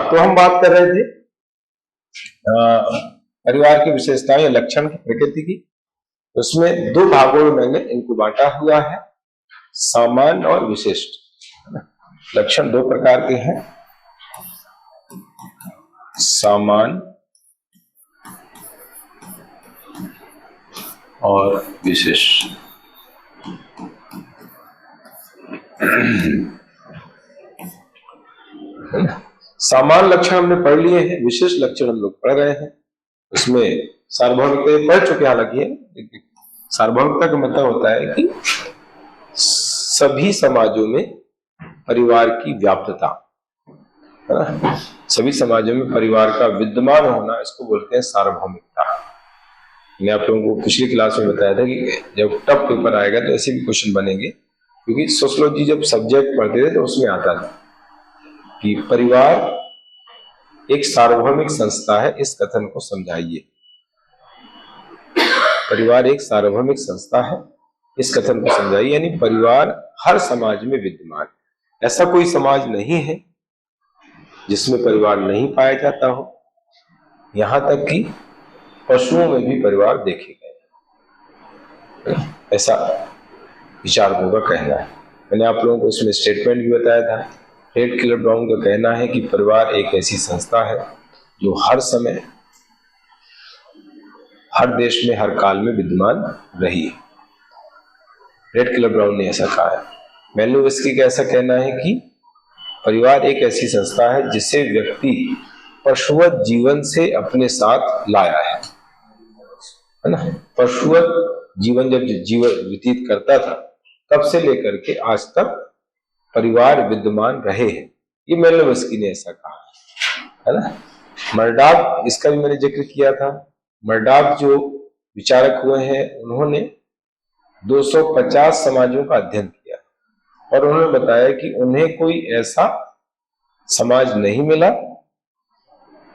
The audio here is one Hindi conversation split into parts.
तो हम बात कर रहे थे परिवार की विशेषताएं या लक्षण की प्रकृति की। उसमें दो भागों में मैंने इनको बांटा हुआ है, सामान्य और विशिष्ट। लक्षण दो प्रकार के हैं, सामान्य और विशिष्ट। सामान्य लक्षण हमने पढ़ लिए हैं, विशिष्ट लक्षण हम लोग पढ़ रहे हैं। उसमें सार्वभौमिकता पढ़ चुके, हालांकि सार्वभौमिकता का मतलब होता है कि सभी समाजों में परिवार की व्याप्तता, है ना, सभी समाजों में परिवार का विद्यमान होना, इसको बोलते हैं सार्वभौमिकता। मैंने आप लोगों को पिछली क्लास में बताया था कि जब टफ पेपर आएगा तो ऐसे भी क्वेश्चन बनेंगे, क्योंकि सोशियोलॉजी जब सब्जेक्ट पढ़ते थे तो उसमें आता था कि परिवार एक सार्वभौमिक संस्था है, इस कथन को समझाइए। परिवार एक सार्वभौमिक संस्था है, इस कथन को समझाइए, यानी परिवार हर समाज में विद्यमान। ऐसा कोई समाज नहीं है जिसमें परिवार नहीं पाया जाता हो। यहां तक कि पशुओं में भी परिवार देखे गए, ऐसा विचारकों का कहना है। मैंने आप लोगों को इसमें स्टेटमेंट भी बताया था। रेड क्लिफ ब्राउन का कहना है कि परिवार एक ऐसी संस्था है जो हर समय, हर देश में, हर काल में विद्यमान रही है। रेड क्लिफ ब्राउन ने ऐसा कहा है। मैलोविस्की का ऐसा कहना है कि परिवार एक ऐसी संस्था है जिसे व्यक्ति पशुवत जीवन से अपने साथ लाया है ना। पशुवत जीवन जब जीवन व्यतीत करता था तब से लेकर के आज तक परिवार विद्यमान रहे हैं, ये मैलोविस्की ने ऐसा कहा है ना। मर्डाव, इसका भी मैंने जिक्र किया था। मर्डाव जो विचारक हुए हैं, उन्होंने 250 समाजों का अध्ययन किया और उन्होंने बताया कि उन्हें कोई ऐसा समाज नहीं मिला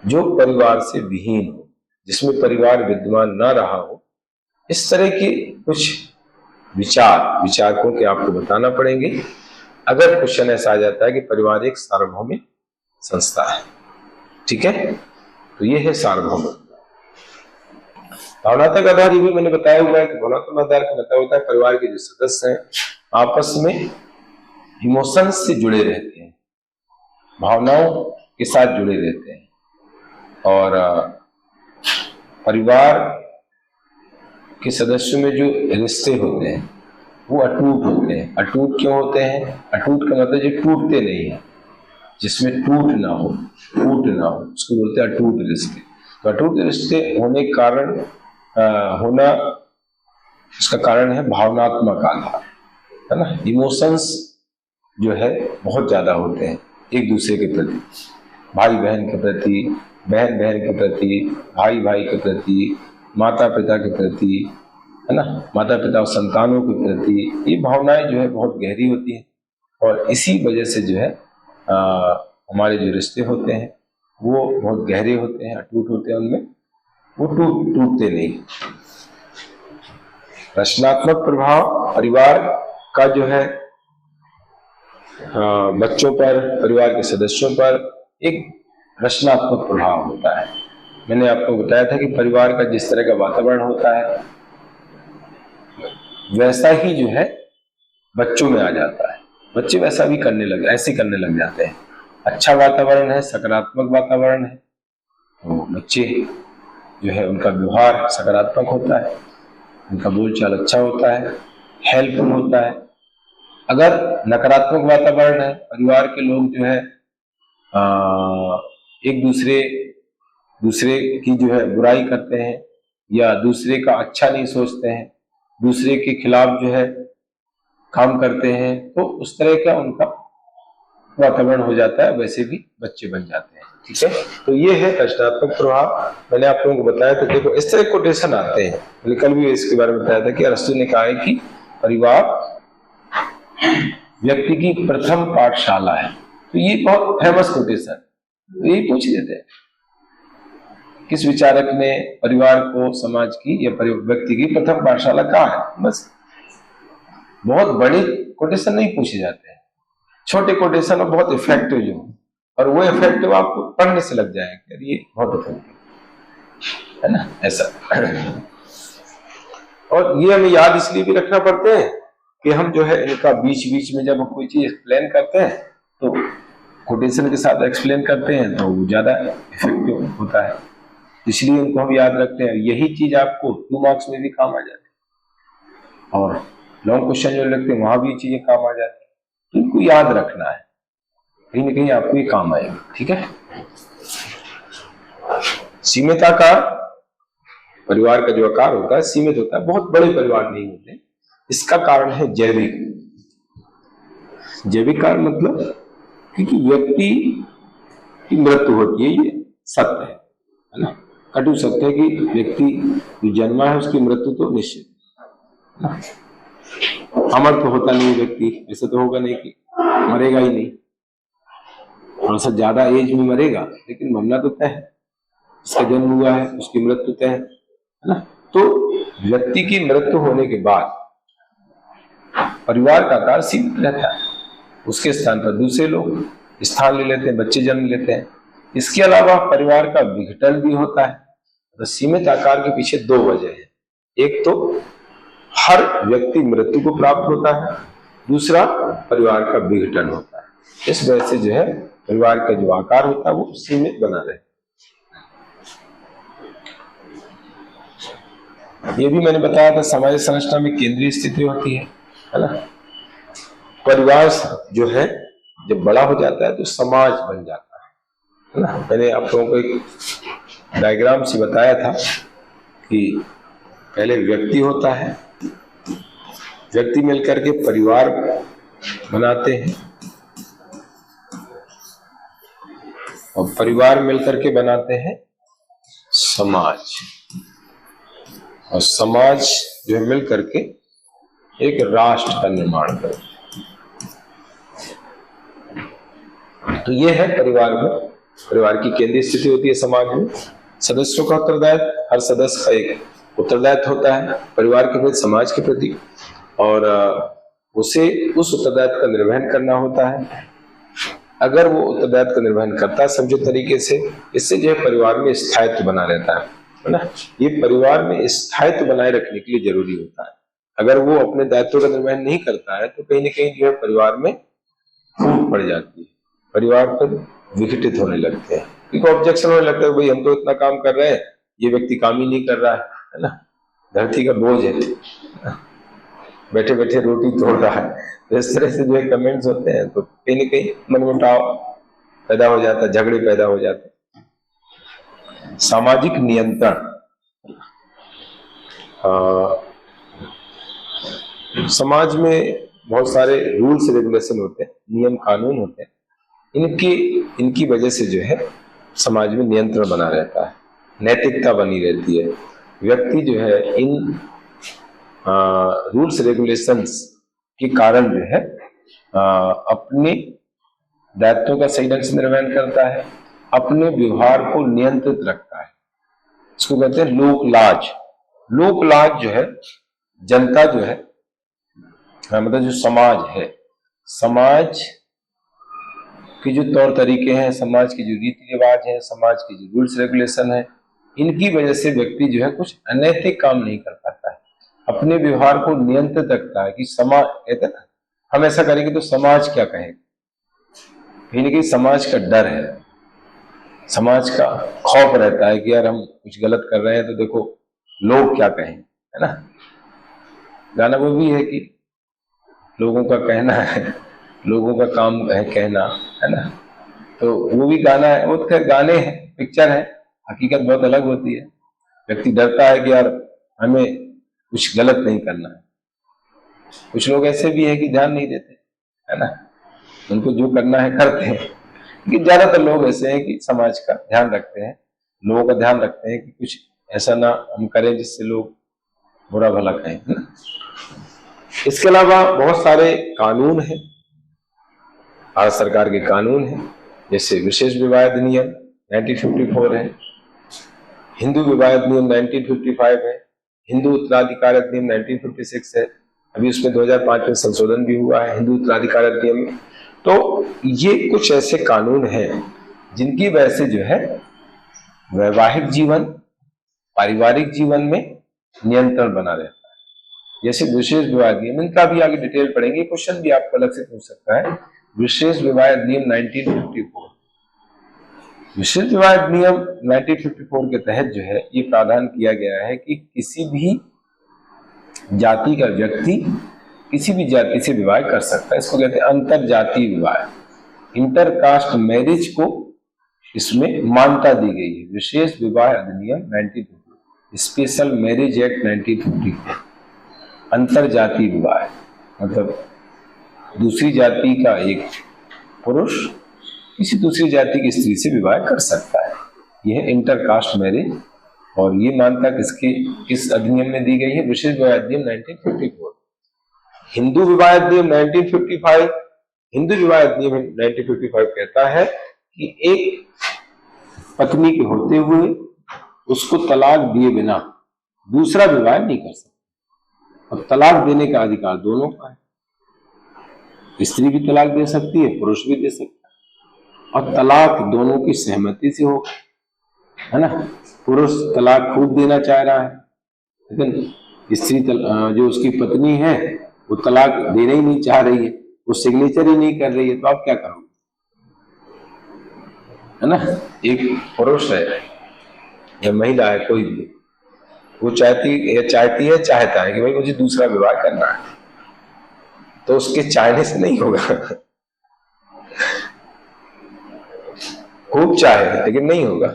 जो परिवार से विहीन हो, जिसमें परिवार विद्यमान ना रहा हो। इस तरह के कुछ विचारकों के आपको बताना पड़ेंगे अगर क्वेश्चन ऐसा आ जाता है कि परिवार एक सार्वभौमिक संस्था है। ठीक है, तो ये है सार्वभौमिक। भावनात्मक आधार, ये भी मैंने बताया हुआ है कि भावनात्मक आधार का मतलब होता है परिवार के जो सदस्य हैं आपस में इमोशंस से जुड़े रहते हैं, भावनाओं के साथ जुड़े रहते हैं, और परिवार के सदस्यों में जो रिश्ते होते हैं वो अटूट होते हैं। अटूट क्यों होते हैं? अटूट का मतलब जो टूटते नहीं है, जिसमें टूट ना हो, उसको बोलते हैं अटूट रिश्ते। तो अटूट रिश्ते होने के कारण होना, उसका कारण है भावनात्मक आधार, है ना। इमोशंस जो है बहुत ज्यादा होते हैं एक दूसरे के प्रति, भाई बहन के प्रति, बहन बहन के प्रति, भाई भाई के प्रति, माता पिता के प्रति, है ना, माता पिता और संतानों के प्रति। ये भावनाएं जो है बहुत गहरी होती हैं और इसी वजह से जो है हमारे जो रिश्ते होते हैं वो बहुत गहरे होते हैं, अटूट होते हैं, उनमें वो टूटते नहीं। रचनात्मक प्रभाव परिवार का जो है बच्चों पर, परिवार के सदस्यों पर एक रचनात्मक प्रभाव होता है। मैंने आपको बताया था कि परिवार का जिस तरह का वातावरण होता है वैसा ही जो है बच्चों में आ जाता है। बच्चे वैसा भी ऐसे करने लग जाते हैं। अच्छा वातावरण है, सकारात्मक वातावरण है, तो बच्चे जो है उनका व्यवहार सकारात्मक होता है, उनका बोलचाल अच्छा होता है, हेल्पफुल होता है। अगर नकारात्मक वातावरण है, परिवार के लोग जो है एक दूसरे की जो है बुराई करते हैं या दूसरे का अच्छा नहीं सोचते हैं, दूसरे के खिलाफ जो है काम करते हैं, तो उस तरह का उनका वातावरण हो जाता है, वैसे भी बच्चे बन जाते हैं। ठीक है, तो ये है रचनात्मक प्रभाव। मैंने आप लोगों को बताया था, देखो इस तरह कोटेशन आते हैं। मैंने कल भी इसके बारे में बताया था कि अरस्तु ने कहा है कि परिवार व्यक्ति की प्रथम पाठशाला है। तो ये बहुत फेमस कोटेशन, तो यही पूछ लेते हैं किस विचारक ने परिवार को समाज की या व्यक्ति की प्रथम पाठशाला कहा है। बस बहुत बड़े कोटेशन नहीं पूछे जाते हैं, छोटे कोटेशन और बहुत इफेक्टिव जो और वो इफेक्टिव आपको पढ़ने से लग जाएगा, ये बहुत इफेक्टिव है ना, ऐसा। और ये हमें याद इसलिए भी रखना पड़ते हैं कि हम जो है इनका बीच बीच में जब हम कोई चीज एक्सप्लेन करते हैं तो कोटेशन के साथ एक्सप्लेन करते हैं तो वो ज्यादा इफेक्टिव होता है, इसलिए उनको हम याद रखते हैं। यही चीज आपको 2 मार्क्स में भी काम आ जाती है और लॉन्ग क्वेश्चन जो लगते हैं वहां भी चीजें काम आ जाती है। इनको याद रखना है, कहीं ना कहीं आपको ये काम आएगा। ठीक है। सीमित आकार, परिवार का जो आकार होता है सीमित होता है, बहुत बड़े परिवार नहीं होते। इसका कारण है जैविक। जैविक कारण मतलब क्योंकि व्यक्ति की मृत्यु होती है, ये सत्य है ना, कटु सत्य है कि व्यक्ति जो जन्मा है उसकी मृत्यु तो निश्चित है। अमर तो होता नहीं व्यक्ति, ऐसा तो होगा नहीं कि मरेगा ही नहीं, थोड़ा सा ज्यादा एज में मरेगा लेकिन मरना तो तय है। इसका जन्म हुआ है, उसकी मृत्यु तय है ना। तो व्यक्ति की मृत्यु होने के बाद परिवार का आकार सीमित रहता है, उसके स्थान पर दूसरे लोग स्थान ले लेते हैं, बच्चे जन्म लेते हैं। इसके अलावा परिवार का विघटन भी होता है। तो सीमित आकार के पीछे 2 वजह है, एक तो हर व्यक्ति मृत्यु को प्राप्त होता है, दूसरा परिवार का विघटन होता है। इस वजह से जो है परिवार का जो आकार होता है वो सीमित बना रहे। ये भी मैंने बताया था, सामाजिक संरचना में केंद्रीय स्थिति होती है ना। परिवार जो है जब बड़ा हो जाता है तो समाज बन जाता है ना। मैंने आप लोगों को एक डायग्राम से बताया था कि पहले व्यक्ति होता है, व्यक्ति मिलकर के परिवार बनाते हैं और परिवार मिलकर के बनाते हैं समाज, और समाज जो है मिल करके एक राष्ट्र का निर्माण करते हैं। तो ये है परिवार में, परिवार की केंद्रीय स्थिति होती है समाज में। सदस्यों का उत्तरदायित्व, हर सदस्य का एक उत्तरदायित्व होता है परिवार के प्रति, समाज के प्रति, और उसे उस उत्तरदायित्व का निर्वहन करना होता है। अगर वो उत्तरदायित्व का निर्वहन करता है समझो तरीके से, इससे जो है परिवार में स्थायित्व बना रहता है ना। ये परिवार में स्थायित्व बनाए रखने के लिए जरूरी होता है। अगर वो अपने दायित्व का निर्वहन नहीं करता है तो कहीं ना कहीं जो है परिवार में फूट पड़ जाती है, परिवार पर विघटित होने लगते हैं, क्योंकि ऑब्जेक्शन होने लगता है भाई हम तो इतना काम कर रहे हैं, ये व्यक्ति काम ही नहीं कर रहा है ना, धरती का बोझ है, बैठे बैठे रोटी तोड़ रहा है। तो इस तरह से जो है कमेंट्स होते हैं तो कहीं ना कहीं मनमुटाव पैदा हो जाता है, झगड़े पैदा हो जाते हैं। सामाजिक नियंत्रण, समाज में बहुत सारे रूल्स रेगुलेशन होते हैं, नियम कानून होते हैं, इनकी वजह से जो है समाज में नियंत्रण बना रहता है, नैतिकता बनी रहती है। व्यक्ति जो है इन रूल्स रेगुलेशंस के कारण जो है अपने दायित्वों का सही ढंग से निर्वहन करता है, अपने व्यवहार को नियंत्रित रखता है। इसको कहते हैं लोक लाज। लोक लाज जो है जनता जो है, मतलब जो समाज है, समाज के जो तौर तरीके हैं, समाज के जो रीति रिवाज हैं, समाज के जो रूल्स रेगुलेशन है, इनकी वजह से व्यक्ति जो है कुछ अनैतिक काम नहीं कर पाता है, अपने व्यवहार को नियंत्रित रखता है कि समाज, कहते हैं ना हम ऐसा करेंगे तो समाज क्या कहेगा, कहीं ना कहीं समाज का डर है, समाज का खौफ रहता है कि यार हम कुछ गलत कर रहे हैं तो देखो लोग क्या कहें, है ना। गाना वो भी है कि लोगों का कहना है, लोगों का काम है कहना, है ना। तो वो भी गाना है, वो तो खैर गाने हैं, पिक्चर है, हकीकत बहुत अलग होती है। व्यक्ति डरता है कि यार हमें कुछ गलत नहीं करना है। कुछ लोग ऐसे भी है कि ध्यान नहीं देते, है ना, उनको जो करना है करते हैं, लेकिन ज्यादातर लोग ऐसे हैं कि समाज का ध्यान रखते हैं, लोगों का ध्यान रखते हैं कि कुछ ऐसा ना हम करें जिससे लोग बुरा भला कहें, है ना। इसके अलावा बहुत सारे कानून हैं, भारत सरकार के कानून हैं, जैसे विशेष विवाह अधिनियम 1954 है, हिंदू विवाह अधिनियम 1955 है, हिंदू उत्तराधिकार अधिनियम 1956 है, अभी उसमें 2005 में संशोधन भी हुआ है हिंदू उत्तराधिकार अधिनियम में, तो ये कुछ ऐसे कानून हैं जिनकी वजह से जो है वैवाहिक जीवन, पारिवारिक जीवन में नियंत्रण बना रहता है। जैसे विशेष विवाह अधिनियम, इनका भी आगे डिटेल पढ़ेंगे, क्वेश्चन भी आपको अलग से पूछ सकता है। विशेष विवाह अधिनियम 1954, विशेष विवाह अधिनियम 1954 के तहत जो है ये प्रावधान किया गया है कि किसी भी जाति का व्यक्ति किसी भी जाति से विवाह कर सकता है। इसको कहते हैं अंतर जातीय विवाह, इंटरकास्ट मैरिज को इसमें मान्यता दी गई है। विशेष विवाह अधिनियम 1954, स्पेशल मैरिज एक्ट 1954, अंतर जातीय विवाह मतलब दूसरी जाति का एक पुरुष किसी दूसरी जाति की स्त्री से विवाह कर सकता है। यह है इंटरकास्ट मैरिज, और ये मान्यता किस अधिनियम में दी गई है? विशेष विवाह अधिनियम 1954। हिंदू विवाह अधिनियम 1955, हिंदू विवाह अधिनियम 1955 कहता है कि एक पत्नी के होते हुए उसको तलाक दिए बिना दूसरा विवाह नहीं कर सकता। और तलाक देने का अधिकार दोनों का है। स्त्री भी तलाक दे सकती है, पुरुष भी दे सकता है, और तलाक दोनों की सहमति से होगा, है ना। पुरुष तलाक खूब देना चाह रहा है, लेकिन स्त्री जो उसकी पत्नी है वो तलाक देना ही नहीं चाह रही है, वो सिग्नेचर ही नहीं कर रही है, तो आप क्या करोगे, है ना। एक पुरुष है या महिला है, कोई भी, वो चाहती है चाहता है कि भाई मुझे दूसरा विवाह करना है, तो उसके चाहने से नहीं होगा। खूब चाहे लेकिन नहीं होगा।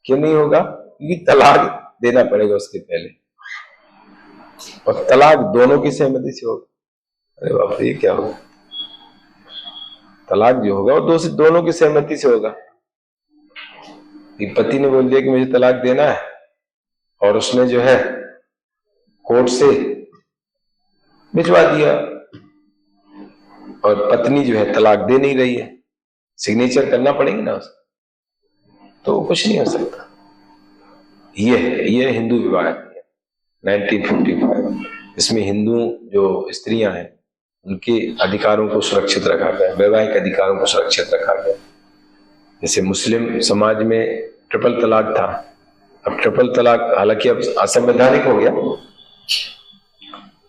क्यों नहीं होगा? क्योंकि तलाक देना पड़ेगा उसके पहले, और तलाक दोनों की सहमति से होगा। अरे बाप रे, ये क्या होगा? तलाक जो होगा वो दोनों की सहमति से होगा। पति ने बोल दिया कि मुझे तलाक देना है, और उसने जो है कोर्ट से भिजवा दिया, और पत्नी जो है तलाक दे नहीं रही है, सिग्नेचर करना पड़ेगी ना उसको, तो कुछ नहीं हो सकता। ये हिंदू विवाह है 1955। इसमें हिंदू जो स्त्रियां हैं उनके अधिकारों को सुरक्षित रखा गया, वैवाहिक अधिकारों को सुरक्षित रखा गया। जैसे मुस्लिम समाज में ट्रिपल तलाक था, अब ट्रिपल तलाक हालांकि अब असंवैधानिक हो गया,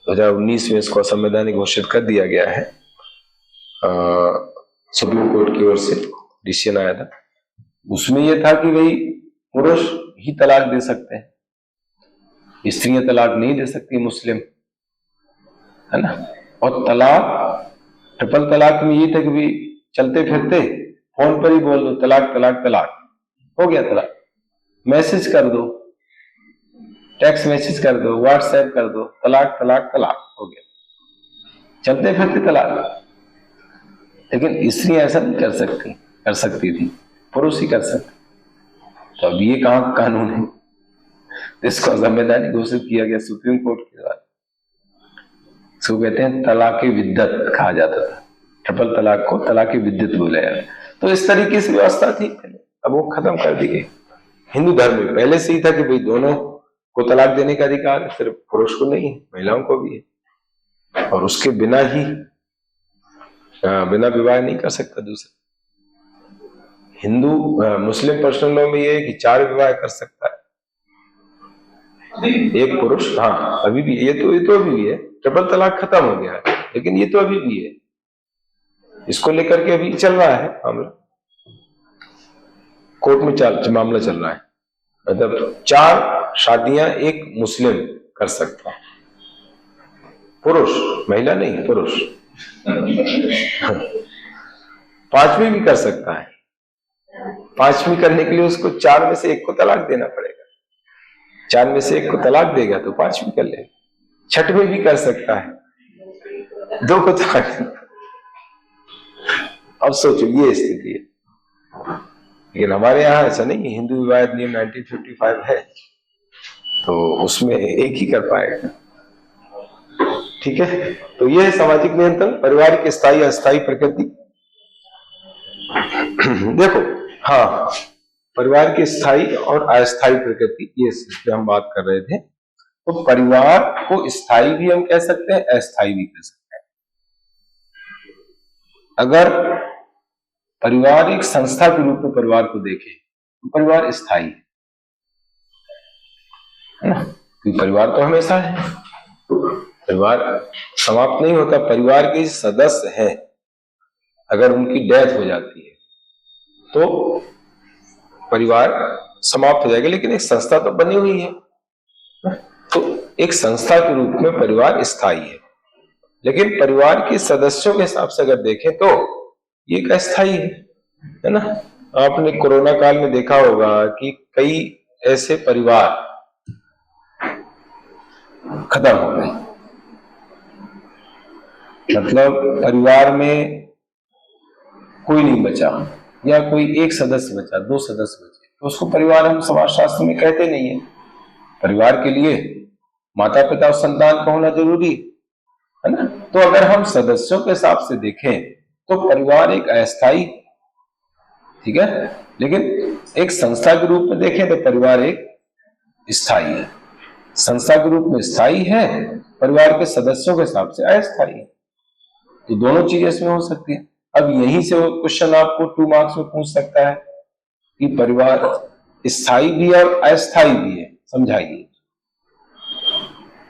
2019 में इसको असंवैधानिक घोषित कर दिया गया है। सुप्रीम कोर्ट की ओर से डिसीजन आया था। उसमें यह था कि भाई पुरुष ही तलाक दे सकते हैं, स्त्रियां तलाक नहीं दे सकती मुस्लिम, है ना। और तलाक, ट्रिपल तलाक में ये था कि भाई चलते फिरते फोन पर ही बोल दो तलाक तलाक तलाक, हो गया तलाक। मैसेज कर दो, टेक्स्ट मैसेज कर दो, व्हाट्सएप कर दो, तलाक तलाक तलाक, हो गया, चलते फिरते तलाक। लेकिन स्त्रियां ऐसा नहीं कर सकती थी, पुरुष ही कर सकते। तो अब ये कहां कानून है? इसको संवैधानिक घोषित किया गया सुप्रीम कोर्ट के द्वारा। इसको कहते हैं तलाक विद्दत कहा जाता था। ट्रिपल तलाक को तलाक विद्दत बोला जाता। तो इस तरीके से व्यवस्था थी, अब वो खत्म कर दी गई। हिंदू धर्म में पहले से ही था कि भाई दोनों को तलाक देने का अधिकार सिर्फ पुरुष को नहीं है, महिलाओं को भी है, और उसके बिना विवाह नहीं कर सकता दूसरा। हिंदू मुस्लिम पर्सनल लॉ में ये है कि 4 विवाह कर सकता है एक पुरुष। हाँ, अभी भी ये तो अभी भी है। ट्रिपल तलाक खत्म हो गया है, लेकिन ये तो अभी भी है। इसको लेकर के अभी चल रहा है मामला, कोर्ट में मामला चल रहा है। मतलब 4 शादियां एक मुस्लिम कर सकता है, पुरुष, महिला नहीं, पुरुष। 5वीं भी कर सकता है। 5वीं करने के लिए उसको 4 में से 1 को तलाक देना पड़ेगा। 4 में से 1 को तलाक देगा तो 5वीं कर लेगा। 6वीं भी कर सकता है, 2 को तलाक। अब सोचो, ये स्थिति है। लेकिन हमारे यहाँ ऐसा नहीं है। हिंदू विवाह अधिनियम 1955 है, तो उसमें एक ही कर पाएगा। ठीक है, तो यह है सामाजिक नियंत्रण, परिवार की स्थायी अस्थायी प्रकृति। देखो, हाँ, परिवार की स्थायी और अस्थायी प्रकृति, ये इस पे हम बात कर रहे थे। तो परिवार को स्थायी भी हम कह सकते हैं, अस्थायी भी कह सकते हैं। अगर परिवार एक संस्था के रूप में परिवार को देखे तो परिवार स्थायी है ना, क्योंकि परिवार तो हमेशा है, परिवार समाप्त नहीं होता। परिवार के सदस्य हैं, अगर उनकी डेथ हो जाती है तो परिवार समाप्त हो जाएगा, लेकिन एक संस्था तो बनी हुई है, तो एक संस्था के रूप में परिवार स्थायी है। लेकिन परिवार के सदस्यों के हिसाब से अगर देखें तो ये एक अस्थायी है ना। आपने कोरोना काल में देखा होगा कि कई ऐसे परिवार खत्म हो गए, मतलब परिवार में कोई नहीं बचा, या कोई एक सदस्य बचा, दो सदस्य बचे, तो उसको परिवार हम समाजशास्त्र में कहते नहीं है। परिवार के लिए माता पिता और संतान का होना जरूरी है ना। तो अगर हम सदस्यों के हिसाब से देखें तो परिवार एक अस्थायी, ठीक है, लेकिन एक संस्था के रूप में देखें तो परिवार एक स्थायी है। संस्था के रूप में स्थायी है, परिवार के सदस्यों के हिसाब से अस्थायी है। तो दोनों चीजें इसमें हो सकती है। अब यहीं से वो क्वेश्चन आपको 2 मार्क्स में पूछ सकता है कि परिवार स्थायी भी है और अस्थायी भी है, समझाइए।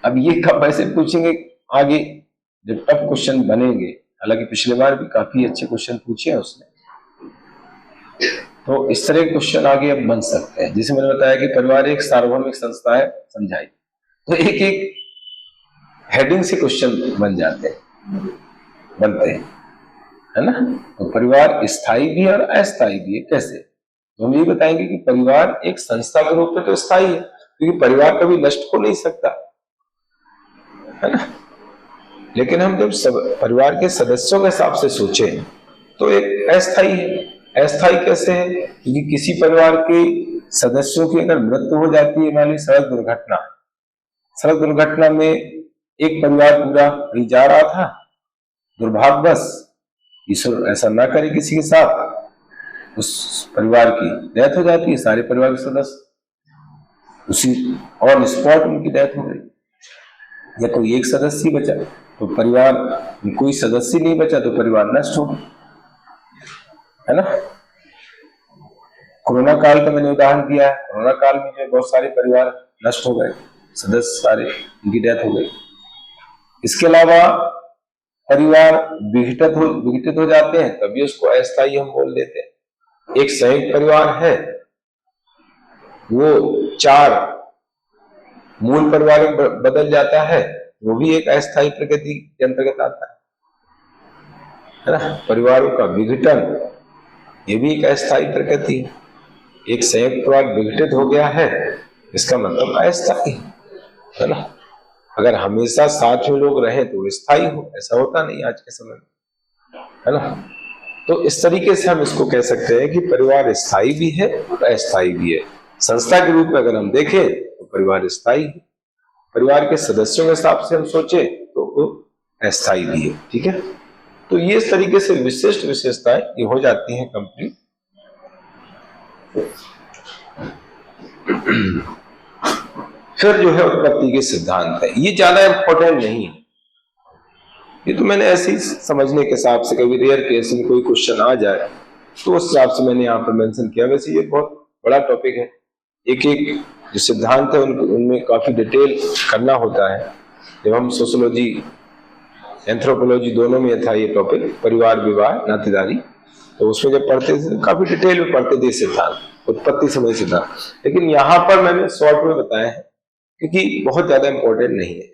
अब ये कब ऐसे पूछेंगे आगे जब टफ क्वेश्चन बनेंगे, हालांकि पिछले बार भी काफी अच्छे क्वेश्चन पूछे हैं उसने, तो इस तरह के क्वेश्चन आगे अब बन सकते हैं। जैसे मैंने बताया कि परिवार एक सार्वभौमिक संस्था है, समझाइए, तो एक एक हेडिंग से क्वेश्चन बन जाते हैं, बनते हैं, है ना। तो परिवार स्थायी भी है और अस्थायी भी है। कैसे? तो हम ये बताएंगे कि परिवार एक संस्था के रूप में तो स्थायी है, क्योंकि परिवार कभी नष्ट हो नहीं सकता, है ना। लेकिन हम जब परिवार के सदस्यों के हिसाब से सोचें तो एक अस्थायी है। अस्थायी कैसे है? क्योंकि किसी परिवार के सदस्यों की अगर मृत्यु हो जाती है, मान ली सड़क दुर्घटना, सड़क दुर्घटना में एक परिवार पूरा कहीं जा रहा था, दुर्भाग्यवश, ईश्वर ऐसा ना करे किसी के साथ, उस परिवार की डेथ हो जाती है, सारे परिवार के सदस्य उसी ऑन स्पॉट उनकी डेथ हो गई, या कोई एक सदस्य ही बचा तो परिवार, कोई सदस्य नहीं बचा तो परिवार नष्ट हो, है ना। कोरोना काल का मैंने उदाहरण दिया है, कोरोना काल में जो बहुत सारे परिवार नष्ट हो गए, सदस्य सारे उनकी डेथ हो गई। इसके अलावा परिवार विघटित हो जाते हैं, तभी उसको अस्थायी हम बोल देते हैं। एक संयुक्त परिवार है, वो 4 मूल परिवार में बदल जाता है, वो भी एक अस्थायी प्रकृति के अंतर्गत आता है ना। परिवारों का विघटन, ये भी एक अस्थायी प्रकृति है। एक संयुक्त परिवार विघटित हो गया है, इसका मतलब अस्थायी है ना। अगर हमेशा साथ में लोग रहे तो स्थायी हो, ऐसा होता नहीं आज के समय में, है ना। तो इस तरीके से हम इसको कह सकते हैं कि परिवार स्थायी भी है और अस्थायी भी है। संस्था के रूप में अगर हम देखें तो परिवार स्थायी है, परिवार के सदस्यों के हिसाब से हम सोचे तो वो अस्थायी भी है, ठीक है। तो ये इस तरीके से विशिष्ट विशेषताएं ये हो जाती हैं कंप्लीट। फिर जो है उत्पत्ति के सिद्धांत है, ये ज्यादा इंपॉर्टेंट नहीं है, ये तो मैंने ऐसे ही समझने के हिसाब से, कभी रेयर केस में कोई क्वेश्चन आ जाए तो उस हिसाब से मैंने यहाँ पर मेंशन किया। वैसे ये बहुत बड़ा टॉपिक है, एक एक जो सिद्धांत है उनमें काफी डिटेल करना होता है। जब हम सोशियोलॉजी एंथ्रोपोलॉजी दोनों में था ये टॉपिक, परिवार विवाह नातेदारी, तो उसमें जब पढ़ते थे काफी डिटेल में पढ़ते थे सिद्धांत, उत्पत्ति समय सिद्धांत। लेकिन यहाँ पर मैंने शॉर्ट में बताया है क्योंकि बहुत ज्यादा इंपॉर्टेंट नहीं है।